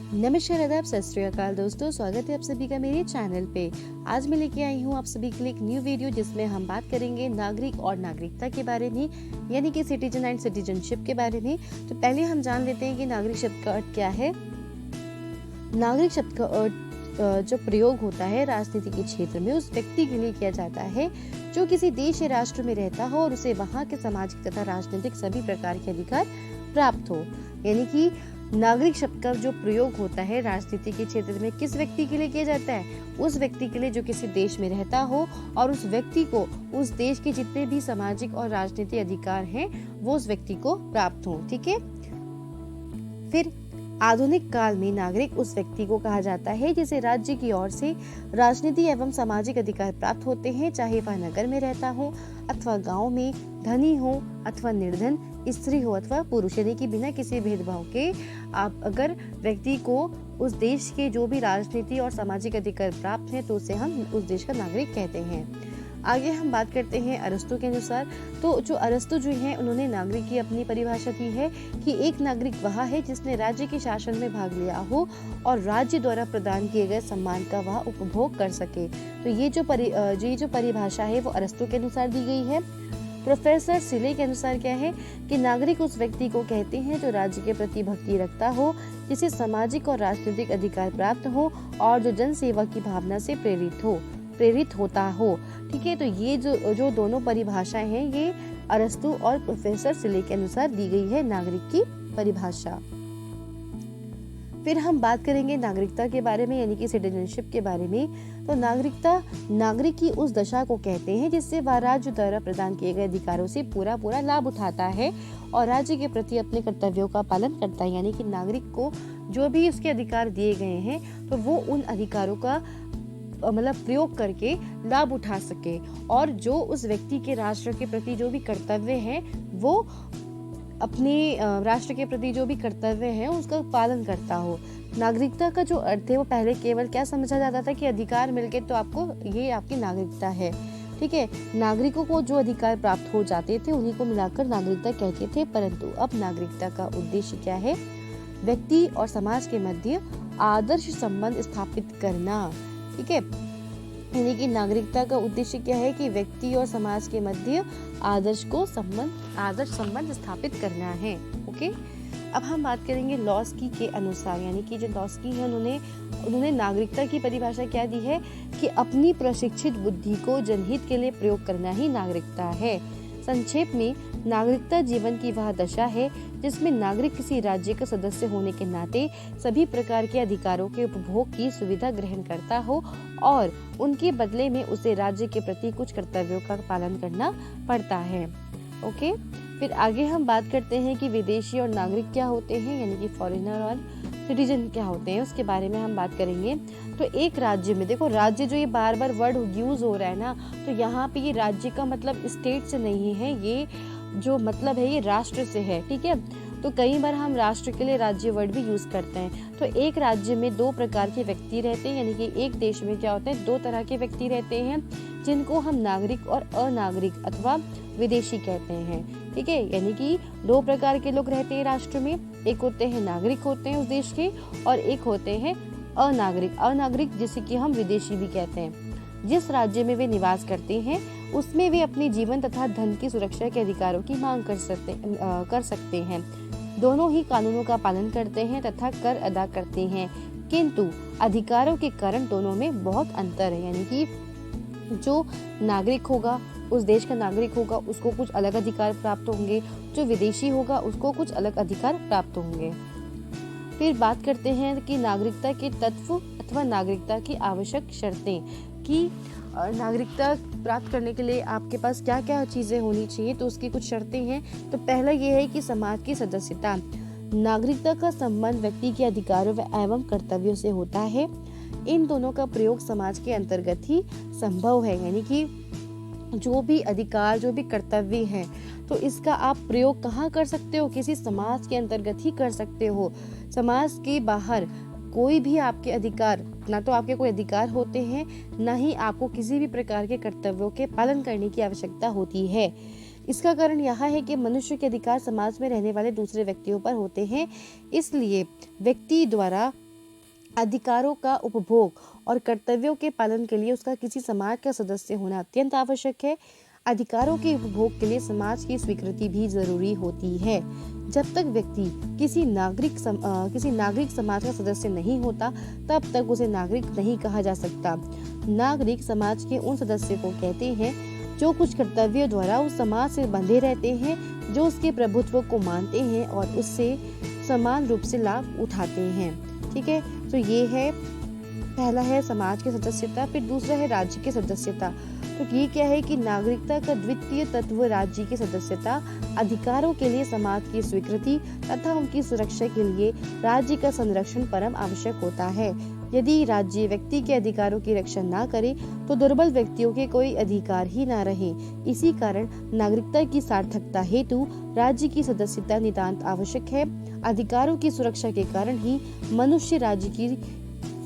नमस्कार, आदाब, सत श्री अकाल दोस्तों। स्वागत है आप सभी का मेरे चैनल पे। आज मैं लेके आई हूँ आप सभी के लिए एक न्यू वीडियो जिसमें हम बात करेंगे नागरिक और नागरिकता के बारे में, यानी कि सिटीजन एंड सिटीजनशिप के बारे में। तो पहले हम जान लेते हैं कि नागरिक शब्द का अर्थ क्या है। नागरिक शब्द का अर्थ जो प्रयोग होता है राजनीति के क्षेत्र में उस व्यक्ति के लिए किया जाता है जो किसी देश या राष्ट्र में रहता हो और उसे वहाँ के सामाजिक तथा राजनीतिक सभी प्रकार के अधिकार प्राप्त हो। यानी कि नागरिक शब्द का जो प्रयोग होता है राजनीति के क्षेत्र में किस व्यक्ति के लिए किया जाता है, उस व्यक्ति के लिए जो किसी देश में रहता हो और उस व्यक्ति को उस देश के जितने भी सामाजिक और राजनीतिक अधिकार हैं वो उस व्यक्ति को प्राप्त हो। ठीक है। फिर आधुनिक काल में नागरिक उस व्यक्ति को कहा जाता है जिसे राज्य की ओर से राजनीति एवं सामाजिक अधिकार प्राप्त होते हैं, चाहे वह नगर में रहता हो अथवा गांव में, धनी हो अथवा निर्धन, स्त्री हो अथवा पुरुष, यानी कि बिना किसी भेदभाव के आप अगर व्यक्ति को उस देश के जो भी राजनीति और सामाजिक अधिकार प्राप्त हैं तो उसे हम उस देश का नागरिक कहते हैं। आगे हम बात करते हैं अरस्तू के अनुसार। तो जो अरस्तू जो है उन्होंने नागरिक की अपनी परिभाषा दी है कि एक नागरिक वह है जिसने राज्य के शासन में भाग लिया हो और राज्य द्वारा प्रदान किए गए सम्मान का वह उपभोग कर सके। तो ये जो परिभाषा है वो अरस्तू के अनुसार दी गई है। प्रोफेसर सिले के अनुसार क्या है कि नागरिक उस व्यक्ति को कहते हैं जो राज्य के प्रति भक्ति रखता हो, जिसे सामाजिक और राजनीतिक अधिकार प्राप्त हो और जो जन सेवा की भावना से प्रेरित होता हो। ठीक है। तो ये जो दोनों परिभाषाएं हैं ये अरस्तू और प्रोफेसर सिले के अनुसार दी गई है नागरिक की परिभाषा। फिर हम बात करेंगे नागरिकता के बारे में, यानी कि सिटीजनशिप के बारे में। तो नागरिकता नागरिक की उस दशा को कहते हैं जिससे वह राज्य द्वारा प्रदान किए गए अधिकारों से पूरा लाभ उठाता है और राज्य के प्रति अपने कर्तव्यों का पालन करता है। यानी कि नागरिक को जो भी उसके अधिकार दिए गए हैं तो वो उन अधिकारों का प्रयोग करके लाभ उठा सके और जो उस व्यक्ति के राष्ट्र के प्रति जो भी कर्तव्य हैं वो अपने राष्ट्र के प्रति जो भी कर्तव्य हैं उसका पालन करता हो। नागरिकता का जो अर्थ है वो पहले केवल क्या समझा जाता था कि अधिकार मिलके तो आपको ये आपकी नागरिकता है। ठीक है। नागरिकों को जो अधिकार प्राप्त हो जाते थे उन्हीं को मिलाकर नागरिकता कहते थे, परंतु अब नागरिकता का उद्देश्य क्या है? व्यक्ति और समाज के मध्य आदर्श संबंध स्थापित करना। ठीक है। यानी कि नागरिकता का उद्देश्य क्या है कि व्यक्ति और समाज के मध्य आदर्श संबंध स्थापित करना है। ओके। अब हम बात करेंगे लॉस्की के अनुसार, यानी कि जो लॉस्की है उन्होंने नागरिकता की परिभाषा क्या दी है कि अपनी प्रशिक्षित बुद्धि को जनहित के लिए प्रयोग करना ही नागरिकता है। संक्षेप में नागरिकता जीवन की वह दशा है जिसमें नागरिक किसी राज्य का सदस्य होने के नाते सभी प्रकार के अधिकारों के उपभोग की सुविधा ग्रहण करता हो और उनके बदले में उसे राज्य के प्रति कुछ कर्तव्यों का पालन करना पड़ता है। ओके। फिर आगे हम बात करते हैं कि विदेशी और नागरिक क्या होते हैं, यानी कि फॉरेनर और सिटीजन क्या होते हैं, उसके बारे में हम बात करेंगे। तो एक राज्य में देखो, राज्य जो ये बार वर्ड यूज हो रहा है ना, तो यहाँ पे ये राज्य का मतलब स्टेट से नहीं है, ये जो मतलब है ये राष्ट्र से है। ठीक है। तो कई बार हम राष्ट्र के लिए राज्य वर्ड भी यूज करते हैं। तो एक राज्य में दो प्रकार के व्यक्ति रहते हैं, यानी कि एक देश में क्या होता है, दो तरह के व्यक्ति रहते हैं जिनको हम नागरिक और अनागरिक अथवा विदेशी कहते हैं। ठीक है। यानी कि दो प्रकार के लोग रहते हैं राष्ट्र में, एक होते हैं नागरिक होते हैं उस देश के और एक होते हैं अनागरिक जिसे कि हम विदेशी भी कहते हैं। जिस राज्य में वे निवास करते हैं उसमें वे अपने जीवन तथा धन की सुरक्षा के अधिकारों की मांग कर सकते हैं। दोनों ही कानूनों का पालन करते हैं तथा कर अदा करते हैं, किंतु अधिकारों के कारण दोनों में बहुत अंतर है। यानी कि जो नागरिक होगा, उस देश का नागरिक होगा, उसको कुछ अलग अधिकार प्राप्त होंगे, जो विदेशी होगा उसको कुछ अलग अधिकार प्राप्त होंगे। फिर बात करते हैं कि नागरिकता के तत्व अथवा नागरिकता की आवश्यक शर्तें, कि नागरिकता प्राप्त करने के लिए आपके पास क्या क्या चीजें होनी चाहिए। तो उसकी कुछ शर्तें हैं। तो पहला ये है कि समाज की सदस्यता। नागरिकता का संबंध व्यक्ति के अधिकारों एवं कर्तव्यों से होता है। इन दोनों का प्रयोग समाज के अंतर्गत ही संभव है। यानी कि जो भी अधिकार, जो भी कर्तव्य हैं, तो इसका आप प्रयोग कहाँ कर सकते हो? किसी समाज के अंतर्गत ही कर सकते हो। समाज के बाहर कोई भी आपके अधिकार, ना तो आपके कोई अधिकार होते हैं, ना ही आपको किसी भी प्रकार के कर्तव्यों के पालन करने की आवश्यकता होती है। इसका कारण यह है कि मनुष्य के अधिकार समाज में रहने वाले दूसरे व्यक्तियों पर होते हैं, इसलिए व्यक्ति द्वारा अधिकारों का उपभोग और कर्तव्यों के पालन के लिए उसका किसी समाज का सदस्य होना अत्यंत आवश्यक है। अधिकारों के उपभोग के लिए समाज की स्वीकृति भी जरूरी होती है। जब तक व्यक्ति किसी नागरिक समाज का सदस्य नहीं होता, तब तक उसे नागरिक नहीं कहा जा सकता। नागरिक समाज के उन सदस्य को कहते हैं जो कुछ कर्तव्यों द्वारा उस समाज से बंधे रहते हैं, जो उसके प्रभुत्व को मानते हैं और उससे समान रूप से लाभ उठाते हैं। ठीक है, तो ये है, पहला है समाज की सदस्यता, फिर दूसरा है राज्य की सदस्यता। तो ये क्या है कि नागरिकता का द्वितीय तत्व राज्य की सदस्यता, अधिकारों के लिए समाज की स्वीकृति तथा उनकी सुरक्षा के लिए राज्य का संरक्षण परम आवश्यक होता है। यदि राज्य व्यक्ति के अधिकारों की रक्षा न करे तो दुर्बल व्यक्तियों के कोई अधिकार ही न रहे। इसी कारण नागरिकता की सार्थकता हेतु राज्य की सदस्यता नितांत आवश्यक है। अधिकारों की सुरक्षा के कारण ही मनुष्य राज्य की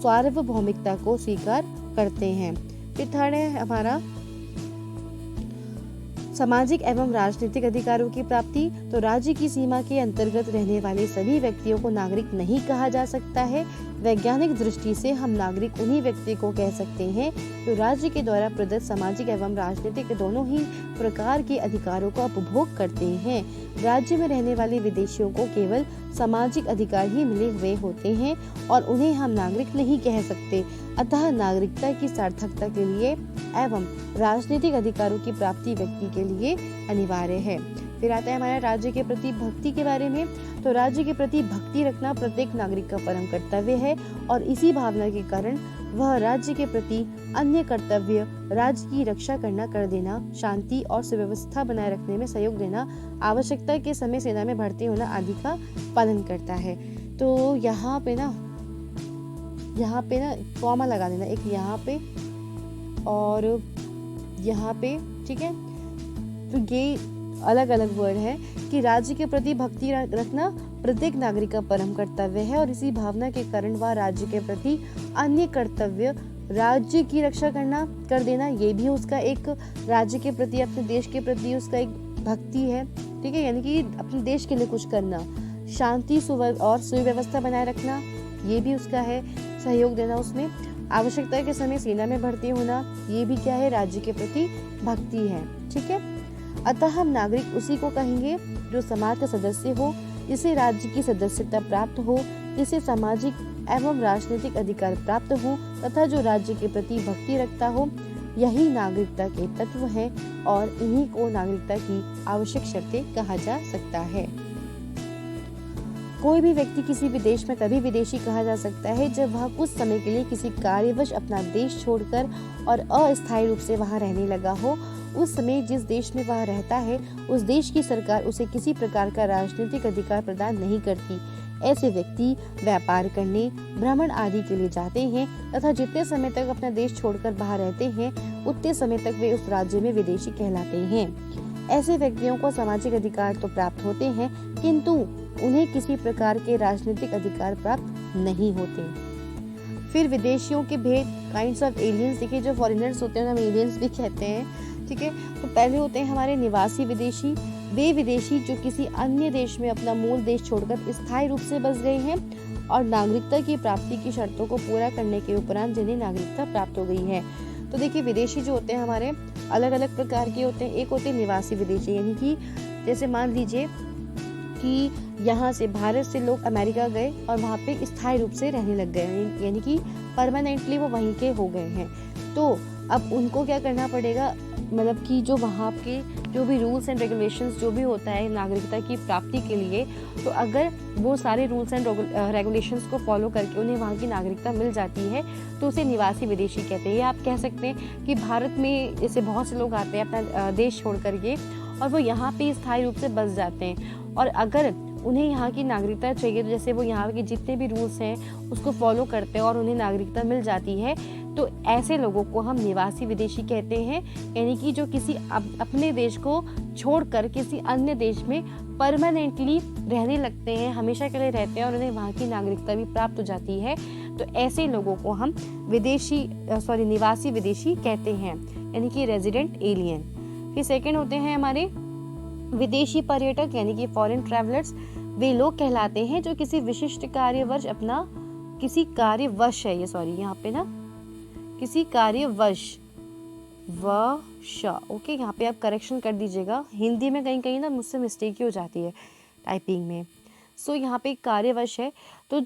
सार्वभौमिकता को स्वीकार करते हैं। फिर थर्ड है हमारा सामाजिक एवं राजनीतिक अधिकारों की प्राप्ति। तो राज्य की सीमा के अंतर्गत रहने वाले सभी व्यक्तियों को नागरिक नहीं कहा जा सकता है। वैज्ञानिक दृष्टि से हम नागरिक उन्हीं व्यक्ति को कह सकते हैं जो राज्य के द्वारा प्रदत्त सामाजिक एवं राजनीतिक दोनों ही प्रकार के अधिकारों का उपभोग करते हैं। राज्य में रहने वाले विदेशियों को केवल सामाजिक अधिकार ही मिले हुए होते हैं और उन्हें हम नागरिक नहीं कह सकते। अतः नागरिकता की सार्थकता के लिए एवं राजनीतिक अधिकारों की प्राप्ति व्यक्ति के लिए अनिवार्य है। फिर आता है हमारा राज्य के प्रति भक्ति के बारे में। तो राज्य के प्रति भक्ति रखना प्रत्येक नागरिक का परम कर्तव्य है और इसी भावना के कारण वह राज्य के प्रति अन्य कर्तव्य, राज्य की रक्षा करना, कर देना, शांति और सुव्यवस्था बनाए रखने में सहयोग देना, आवश्यकता के समय सेना में भर्ती होना आदि का पालन करता है। तो यहाँ पे ना कॉमा लगा देना, एक यहाँ पे और यहाँ पे। ठीक है, तो ये अलग अलग वर्ड है कि राज्य के प्रति भक्ति रखना प्रत्येक नागरिक का परम कर्तव्य है और इसी भावना के कारण वह राज्य के प्रति अन्य कर्तव्य, राज्य की रक्षा करना, कर देना, ये भी उसका एक राज्य के प्रति, अपने देश के प्रति उसका एक भक्ति है। ठीक है, यानी कि अपने देश के लिए कुछ करना, शांति और सुव्यवस्था बनाए रखना, ये भी उसका है, सहयोग देना उसमें, आवश्यकता के समय सेना में भर्ती होना, ये भी क्या है, राज्य के प्रति भक्ति है। ठीक है, अतः हम नागरिक उसी को कहेंगे जो समाज का सदस्य हो, जिसे राज्य की सदस्यता प्राप्त हो, जिसे सामाजिक एवं राजनीतिक अधिकार प्राप्त हो तथा जो राज्य के प्रति भक्ति रखता हो। यही नागरिकता के तत्व हैं और इन्हीं को नागरिकता की आवश्यक शर्तें कहा जा सकता है। कोई भी व्यक्ति किसी भी देश में तभी विदेशी कहा जा सकता है जब वह कुछ समय के लिए किसी कार्यवश अपना देश छोड़कर और अस्थायी रूप से वहां रहने लगा हो। उस समय जिस देश में वह रहता है उस देश की सरकार उसे किसी प्रकार का राजनीतिक अधिकार प्रदान नहीं करती। ऐसे व्यक्ति व्यापार करने, भ्रमण आदि के लिए जाते हैं तथा जितने समय तक अपना देश छोड़कर बाहर रहते हैं उतने समय तक वे उस राज्य में विदेशी कहलाते हैं। ऐसे व्यक्तियों को सामाजिक अधिकार तो प्राप्त होते हैं किंतु उन्हें किसी प्रकार के राजनीतिक अधिकार प्राप्त नहीं होते। फिर विदेशियों के भेद, काइंड्स ऑफ एलियंस। देखिए, जो फॉरेनर्स होते हैं हम एलियंस भी कहते हैं। ठीक है, तो पहले होते हैं हमारे निवासी विदेशी। वे विदेशी जो किसी अन्य देश में अपना मूल देश छोड़कर स्थायी रूप से बस गए हैं और नागरिकता की प्राप्ति की शर्तों को पूरा करने के उपरांत जिन्हें नागरिकता प्राप्त हो गई है। तो देखिए, विदेशी जो होते हैं हमारे अलग अलग प्रकार के होते हैं। एक होते हैं निवासी विदेशी, यानी कि जैसे मान लीजिए कि यहाँ से, भारत से लोग अमेरिका गए और वहाँ पे स्थायी रूप से रहने लग गए, यानी कि परमानेंटली वो वहीं के हो गए हैं। तो अब उनको क्या करना पड़ेगा, मतलब कि जो वहाँ के जो भी रूल्स एंड रेगुलेशंस जो भी होता है नागरिकता की प्राप्ति के लिए, तो अगर वो सारे रूल्स एंड रेगुलेशंस को फॉलो करके उन्हें वहाँ की नागरिकता मिल जाती है तो उसे निवासी विदेशी कहते हैं। आप कह सकते हैं कि भारत में जैसे बहुत से लोग आते हैं अपना देश छोड़ करके और वो यहाँ पे स्थायी रूप से बस जाते हैं और अगर उन्हें यहाँ की नागरिकता चाहिए तो जैसे वो यहाँ के जितने भी रूल्स हैं उसको फॉलो करते हैं और उन्हें नागरिकता मिल जाती है, तो ऐसे लोगों को हम निवासी विदेशी कहते हैं। यानी कि जो किसी अपने देश को छोड़कर किसी अन्य देश में परमानेंटली रहने लगते हैं, हमेशा के लिए रहते हैं और उन्हें वहाँ की नागरिकता भी प्राप्त हो जाती है, तो ऐसे लोगों को हम निवासी विदेशी कहते हैं, यानी कि रेजिडेंट एलियन। फिर सेकेंड होते हैं हमारे विदेशी पर्यटक, यानी कि फॉरेन ट्रैवलर्स। वे लोग कहलाते हैं जो किसी विशिष्ट कार्यवर्ष अपना किसी कार्यवश है ये, सॉरी यहाँ पे ना किसी कार्यवश, ओके, यहाँ पे आप करेक्शन कर दीजिएगा, हिंदी में कहीं कहीं ना मुझसे मिस्टेक ही हो जाती है टाइपिंग में। सो यहाँ पे कार्यवश है, तो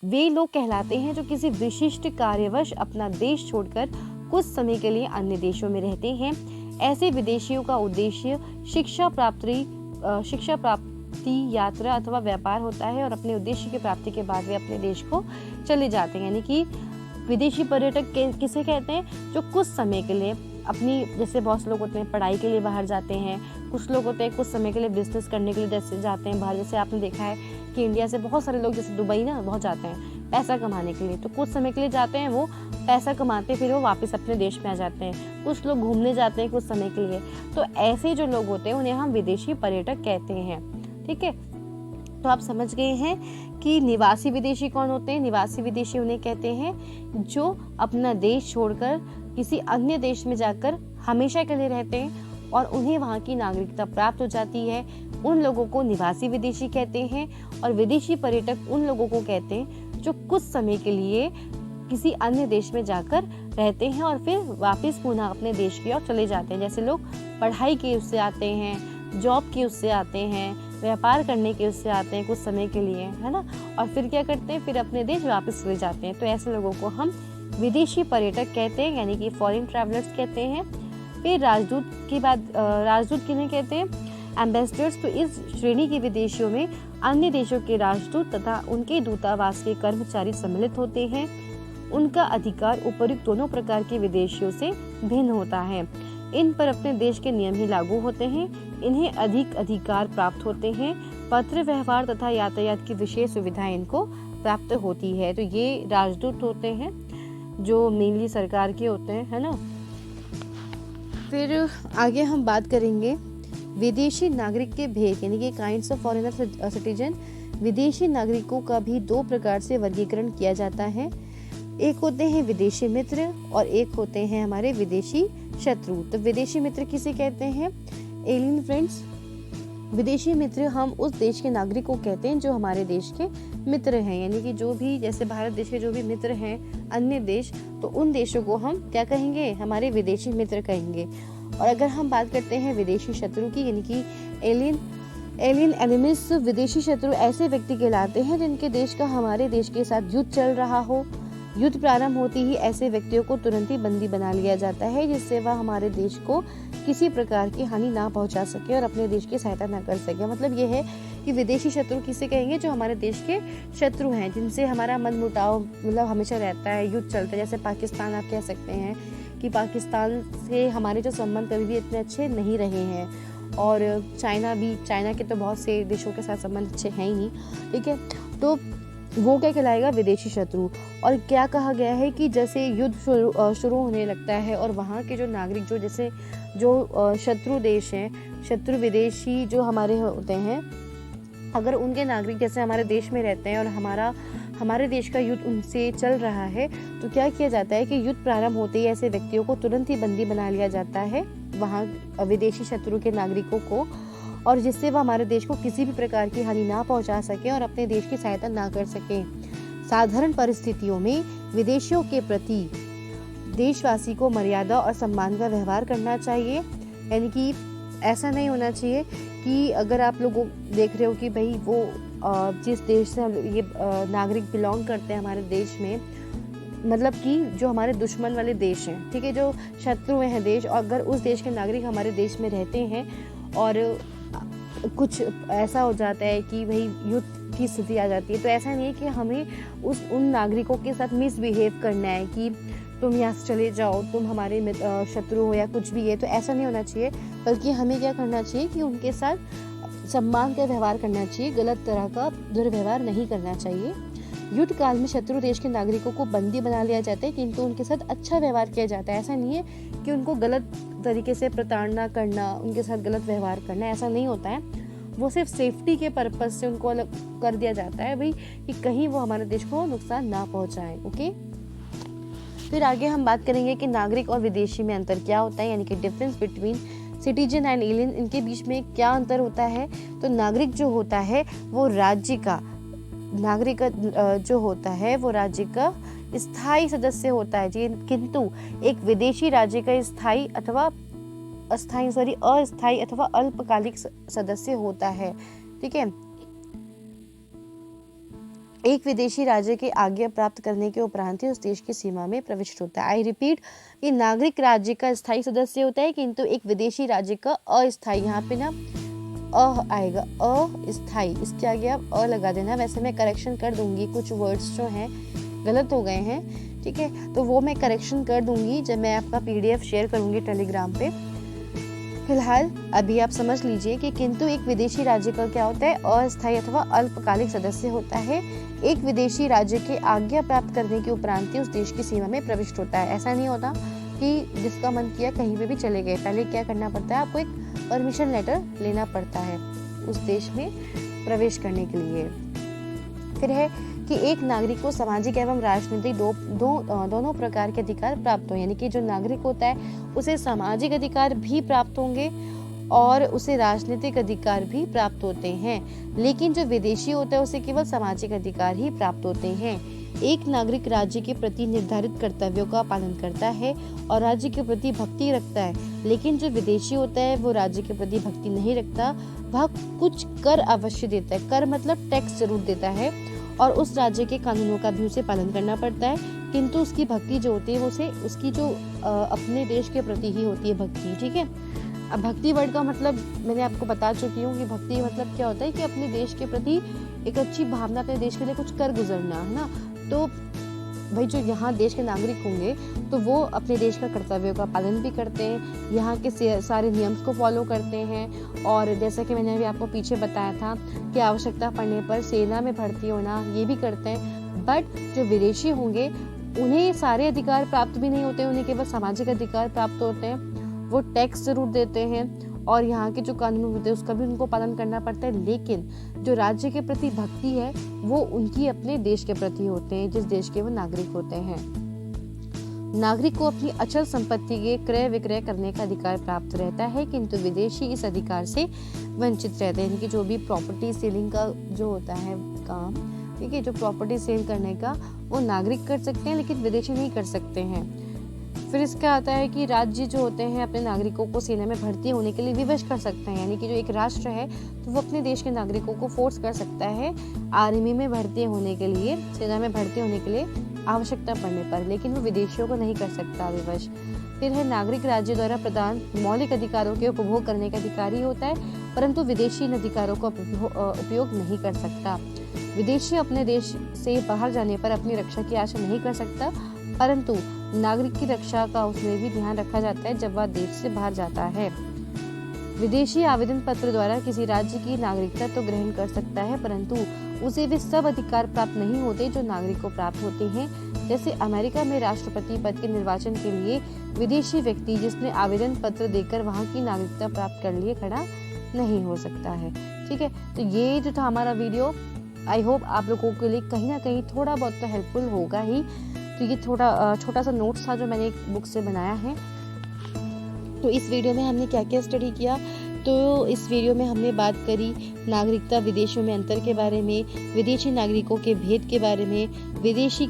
वे लोग कहलाते हैं जो किसी विशिष्ट कार्यवश अपना देश छोड़कर कुछ समय के लिए अन्य देशों में रहते हैं। ऐसे विदेशियों का उद्देश्य शिक्षा प्राप्ति, यात्रा अथवा व्यापार होता है और अपने उद्देश्य की प्राप्ति के बाद वे अपने देश को चले जाते हैं। यानी कि विदेशी पर्यटक किसे कहते हैं, जो कुछ समय के लिए अपनी, जैसे बहुत लोग होते हैं पढ़ाई के लिए बाहर जाते हैं, कुछ लोग होते हैं कुछ समय के लिए बिजनेस करने के लिए जैसे जाते हैं बाहर। जैसे आपने देखा है कि इंडिया से बहुत सारे लोग जैसे दुबई ना बहुत जाते हैं पैसा कमाने के लिए, तो कुछ समय के लिए जाते हैं, वो पैसा कमाते फिर वो वापस अपने देश में आ जाते हैं। कुछ लोग घूमने जाते हैं कुछ समय के लिए, तो ऐसे जो लोग होते हैं उन्हें हम विदेशी पर्यटक कहते हैं। ठीक है, तो आप समझ गए हैं कि निवासी विदेशी कौन होते हैं। निवासी विदेशी उन्हें कहते हैं जो अपना देश छोड़कर किसी अन्य देश में जाकर हमेशा के लिए रहते हैं और उन्हें वहाँ की नागरिकता प्राप्त हो जाती है, उन लोगों को निवासी विदेशी कहते हैं। और विदेशी पर्यटक उन लोगों को कहते हैं जो कुछ समय के लिए किसी अन्य देश में जाकर रहते हैं और फिर वापस पुनः अपने देश की ओर चले जाते हैं। जैसे लोग पढ़ाई के उससे आते हैं, जॉब के उससे आते हैं, व्यापार करने के उससे आते हैं कुछ समय के लिए, है ना, और फिर क्या करते हैं, फिर अपने देश वापस चले जाते हैं। तो ऐसे लोगों को हम विदेशी पर्यटक कहते हैं, यानी कि फॉरेन ट्रैवलर्स कहते हैं। फिर राजदूत की बात, राजदूत किन्हें कहते हैं, एम्बेसडर्स। तो इस श्रेणी के विदेशियों में अन्य देशों के राजदूत तथा उनके दूतावास के कर्मचारी सम्मिलित होते हैं। उनका अधिकार उपयुक्त दोनों प्रकार के विदेशियों से भिन्न होता है। इन पर अपने देश के नियम ही लागू होते हैं। इन्हें अधिक अधिकार प्राप्त होते हैं। पत्र व्यवहार तथा यातायात की विशेष सुविधाएं इनको प्राप्त होती है। तो ये राजदूत होते हैं जो मेनली सरकार के होते हैं, है ना। फिर आगे हम बात करेंगे विदेशी नागरिक के भेद, यानी कि काइंड्स ऑफ फॉरेनर सिटीजन। विदेशी नागरिकों का भी दो प्रकार से वर्गीकरण किया जाता है। एक होते हैं विदेशी मित्र और एक होते हैं हमारे विदेशी शत्रु। तो विदेशी मित्र किसे कहते हैं, एलियन फ्रेंड्स। विदेशी मित्र हम उस देश के नागरिक को कहते हैं जो हमारे देश के मित्र हैं, यानी कि जो भी जैसे भारत देश के जो भी मित्र हैं अन्य देश, तो उन देशों को हम क्या कहेंगे, हमारे विदेशी मित्र कहेंगे। और अगर हम बात करते हैं विदेशी शत्रु की, यानी कि एलियन एनिमीज, विदेशी शत्रु ऐसे व्यक्ति कहलाते हैं जिनके देश का हमारे देश के साथ युद्ध चल रहा हो। युद्ध प्रारंभ होते ही ऐसे व्यक्तियों को तुरंत ही बंदी बना लिया जाता है, जिससे वह हमारे देश को किसी प्रकार की हानि ना पहुंचा सके और अपने देश की सहायता ना कर सके। मतलब ये है कि विदेशी शत्रु किसे कहेंगे, जो हमारे देश के शत्रु हैं, जिनसे हमारा मनमुटाव मतलब हमेशा रहता है, युद्ध चलता है। जैसे पाकिस्तान आप कह सकते हैं कि पाकिस्तान से हमारे जो संबंध कभी भी इतने अच्छे नहीं रहे हैं, और चाइना के तो बहुत से देशों के साथ संबंध अच्छे हैं ही नहीं। ठीक है, तो वो क्या कहलाएगा, विदेशी शत्रु। और क्या कहा गया है कि जैसे युद्ध शुरू होने लगता है और वहाँ के जो नागरिक जो शत्रु देश हैं, शत्रु विदेशी जो हमारे होते हैं, अगर उनके नागरिक जैसे हमारे देश में रहते हैं और हमारे देश का युद्ध उनसे चल रहा है, तो क्या किया जाता है कि युद्ध प्रारंभ होते ही ऐसे व्यक्तियों को तुरंत ही बंदी बना लिया जाता है वहाँ विदेशी शत्रु के नागरिकों को, और जिससे वह हमारे देश को किसी भी प्रकार की हानि ना पहुंचा सके और अपने देश की सहायता ना कर सके। साधारण परिस्थितियों में विदेशियों के प्रति देशवासी को मर्यादा और सम्मान का व्यवहार करना चाहिए। यानी कि ऐसा नहीं होना चाहिए कि अगर आप लोग देख रहे हो कि भाई वो जिस देश से ये नागरिक बिलोंग करते हैं हमारे देश में, मतलब कि जो हमारे दुश्मन वाले देश हैं, ठीक है, जो शत्रु हैं देश, और अगर उस देश के नागरिक हमारे देश में रहते हैं और कुछ ऐसा हो जाता है कि भाई युद्ध की स्थिति आ जाती है, तो ऐसा नहीं है कि हमें उन नागरिकों के साथ मिसबिहेव करना है कि तुम यहाँ से चले जाओ, तुम हमारे शत्रु हो या कुछ भी है, तो ऐसा नहीं होना चाहिए। बल्कि हमें क्या करना चाहिए कि उनके साथ सम्मान का व्यवहार करना चाहिए, गलत तरह का दुर्व्यवहार नहीं करना चाहिए। युद्ध काल में शत्रु देश के नागरिकों को बंदी बना लिया जाता है, किंतु उनके साथ अच्छा व्यवहार किया जाता है। ऐसा नहीं है कि उनको गलत तरीके से प्रताड़ना करना, उनके साथ गलत व्यवहार करना, ऐसा नहीं होता है। वो सिर्फ सेफ्टी के पर्पस से उनको अलग कर दिया जाता है भाई, कि कहीं वो हमारे देश को नुकसान ना पहुंचाए। ओके, फिर आगे हम बात करेंगे कि नागरिक और विदेशी में अंतर क्या होता है, यानी कि difference between citizen and alien, इनके बीच में क्या अंतर होता है। तो नागरिक जो होता है वो राज्य का नागरिक जो होता है वो राज्य का स्थायी सदस्य होता है जी, किंतु एक विदेशी राज्य का स्थायी अथवा अस्थायी अथवा अल्पकालिक सदस्य होता है। ठीक है, एक विदेशी राज्य के आज्ञा प्राप्त करने के उपरांत ही उस देश की सीमा में प्रविष्ट होता है। आई रिपीट, कि नागरिक राज्य का स्थायी सदस्य होता है किंतु एक विदेशी राज्य का अस्थायी, यहाँ पे ना आएगा अस्थायी, इसके आगे आप लगा देना। वैसे मैं करेक्शन कर दूंगी, कुछ वर्ड्स जो हैं गलत हो गए हैं। ठीक है, तो वो मैं करेक्शन कर दूंगी जब मैं आपका PDF शेयर करूंगी टेलीग्राम पे। फिलहाल अभी आप समझ लीजिए कि किंतु एक विदेशी राज्य का क्या होता है, अस्थायी अथवा अल्पकालिक सदस्य होता है। एक विदेशी राज्य के आज्ञा प्राप्त करने के उपरांत उस देश की सीमा में प्रविष्ट होता है। ऐसा नहीं होता कि जिसका मन किया कहीं पे भी चले गए, पहले क्या करना पड़ता है, आपको एक परमिशन लेटर लेना पड़ता है उस देश में प्रवेश करने के लिए। फिर है कि एक नागरिक को सामाजिक एवं राजनीतिक दोनों प्रकार के अधिकार प्राप्त हो, यानी कि जो नागरिक होता है उसे सामाजिक अधिकार भी प्राप्त होंगे और उसे राजनीतिक अधिकार भी प्राप्त होते हैं। लेकिन जो विदेशी होता है उसे केवल सामाजिक अधिकार ही प्राप्त होते हैं। एक नागरिक राज्य के प्रति निर्धारित कर्तव्यों का पालन करता है और राज्य के प्रति भक्ति रखता है, लेकिन जो विदेशी होता है वो राज्य के प्रति भक्ति नहीं रखता। वह कुछ कर अवश्य देता है, कर मतलब टैक्स जरूर देता है, और उस राज्य के कानूनों का भी उसे पालन करना पड़ता है, किंतु उसकी भक्ति जो होती है वो उसे उसकी जो अपने देश के प्रति ही होती है भक्ति। ठीक है, अब भक्ति वर्ड का मतलब मैंने आपको बता चुकी हूँ कि भक्ति मतलब क्या होता है कि अपने देश के प्रति एक अच्छी भावना, अपने देश के लिए कुछ कर गुजरना, है ना। तो भाई जो यहाँ देश के नागरिक होंगे तो वो अपने देश का कर्तव्यों का पालन भी करते हैं, यहाँ के सारे नियम को फॉलो करते हैं, और जैसा कि मैंने अभी आपको पीछे बताया था कि आवश्यकता पड़ने पर सेना में भर्ती होना ये भी करते हैं। बट जो विदेशी होंगे उन्हें सारे अधिकार प्राप्त भी नहीं होते, उन्हें केवल सामाजिक अधिकार प्राप्त होते हैं। वो टैक्स जरूर देते हैं और यहाँ के जो कानून होते हैं उसका भी उनको पालन करना पड़ता है, लेकिन जो राज्य के प्रति भक्ति है वो उनकी अपने देश के प्रति होते हैं, जिस देश के वो नागरिक होते हैं। नागरिक को अपनी अचल संपत्ति के क्रय विक्रय करने का अधिकार प्राप्त रहता है, किंतु विदेशी इस अधिकार से वंचित रहते हैं। यानी कि जो भी प्रॉपर्टी सेलिंग का जो होता है काम, ठीक है, जो प्रॉपर्टी सेल करने का वो नागरिक कर सकते हैं लेकिन विदेशी नहीं कर सकते हैं। फिर इसका आता है कि राज्य जो होते हैं अपने नागरिकों को सेना में भर्ती होने के लिए विवश कर सकते हैं, यानी कि जो एक राष्ट्र है तो वो अपने देश के नागरिकों को फोर्स कर सकता है आर्मी में भर्ती होने के लिए, सेना में भर्ती होने के लिए आवश्यकता पड़ने पर, लेकिन वो विदेशियों को नहीं कर सकता विवश। फिर है नागरिक राज्य द्वारा प्रदान मौलिक अधिकारों के उपभोग करने का अधिकारी होता है, परंतु विदेशी इन अधिकारों का उपयोग नहीं कर सकता। विदेशी अपने देश से बाहर जाने पर अपनी रक्षा की आशा नहीं कर सकता, परंतु नागरिक की रक्षा का उसमें भी ध्यान रखा जाता है जब वह देश से बाहर जाता है। विदेशी आवेदन पत्र द्वारा किसी राज्य की नागरिकता तो ग्रहण कर सकता है, परंतु उसे वे सब अधिकार प्राप्त नहीं होते जो नागरिक को प्राप्त होते हैं। जैसे अमेरिका में राष्ट्रपति पद के निर्वाचन के लिए विदेशी व्यक्ति जिसने आवेदन पत्र देकर वहां की नागरिकता प्राप्त कर लिए खड़ा नहीं हो सकता है। ठीक है, तो ये जो था हमारा वीडियो, आई होप आप लोगों के लिए कहीं ना कहीं थोड़ा बहुत तो हेल्पफुल होगा ही। तो ये छोटा सा नोट्स था जो मैंने एक बुक से बनाया है। तो इस वीडियो में हमने क्या क्या स्टडी किया, तो इस वीडियो में हमने बात करी नागरिकता विदेशों में अंतर के बारे में, विदेशी नागरिकों के भेद के बारे में, विदेशों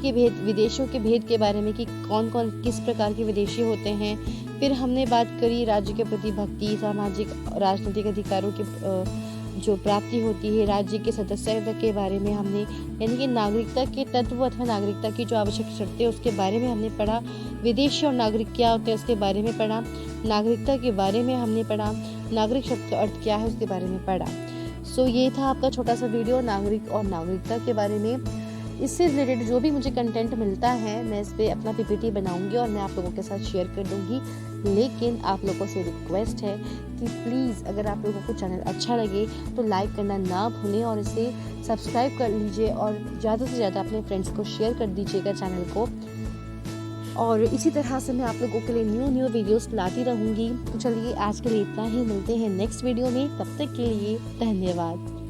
के भेद के बारे में कि कौन कौन किस प्रकार के विदेशी होते हैं। फिर हमने बात करी राज्य के प्रति भक्ति, सामाजिक राजनीतिक अधिकारों की जो प्राप्ति होती है, राज्य के सदस्यता के बारे में हमने, यानी कि नागरिकता के तत्व अथवा नागरिकता की जो आवश्यक शर्तें उसके बारे में हमने पढ़ा, विदेशी और नागरिक क्या होते हैं उसके बारे में पढ़ा, नागरिकता के बारे में हमने पढ़ा, नागरिक शब्द का अर्थ क्या है उसके बारे में पढ़ा। सो ये था आपका छोटा सा वीडियो नागरिक और नागरिकता के बारे में। इससे रिलेटेड जो भी मुझे कंटेंट मिलता है मैं इस पर अपना PPT बनाऊंगी और मैं आप लोगों के साथ शेयर कर दूंगी। लेकिन आप लोगों से रिक्वेस्ट है कि प्लीज़ अगर आप लोगों को चैनल अच्छा लगे तो लाइक करना ना भूलें और इसे सब्सक्राइब कर लीजिए और ज़्यादा से ज़्यादा अपने फ्रेंड्स को शेयर कर दीजिएगा चैनल को। और इसी तरह से मैं आप लोगों के लिए न्यू वीडियोस लाती रहूँगी। तो चलिए आज के लिए इतना ही, मिलते हैं नेक्स्ट वीडियो में, तब तक के लिए धन्यवाद।